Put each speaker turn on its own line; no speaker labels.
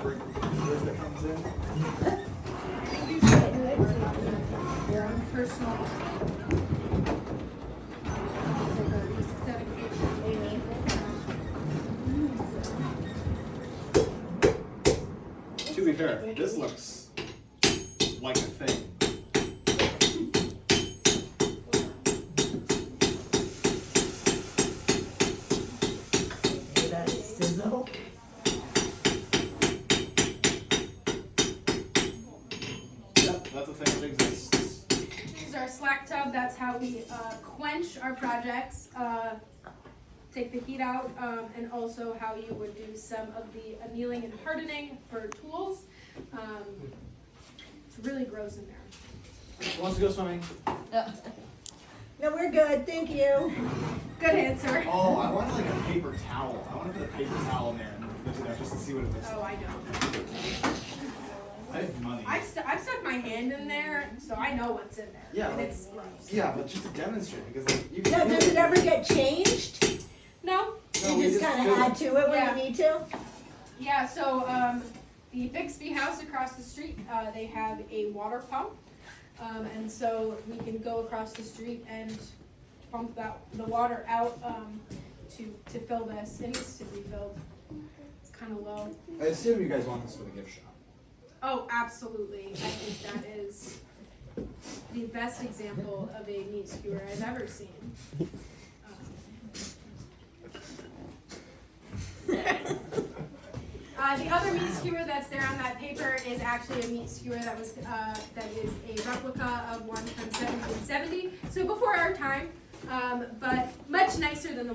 elaborate features that comes in.
Your own personal
To be fair, this looks like a thing.
That sizzle.
Yep, that's a thing that exists.
This is our slack tub. That's how we quench our projects, take the heat out, and also how you would do some of the annealing and hardening for tools. It's really gross in there.
Who wants to go swimming?
No, we're good, thank you.
Good answer.
Oh, I want like a paper towel. I want to put a paper towel in there and lift it up just to see what it looks
Oh,
like.
I know.
I have money.
I've stuck my hand in there, so I know what's in there.
Yeah,
and
like-
it's gross.
Yeah, but just to demonstrate, because like you
Now,
can
does it ever get changed?
No.
No, we
You just kind of
fill
add
it.
to it when
Yeah.
you need to?
Yeah, so the Bixby house across the street, they have a water pump. And so we can go across the street and pump the water out to fill this. It needs to be filled. It's kind of low.
I assume you guys want this for the gift shop.
Oh, absolutely. I think that is the best example of a meat skewer I've ever seen. The other meat skewer that's there on that paper is actually a meat skewer that is a replica of one from 1770, so before our time, but much nicer than the one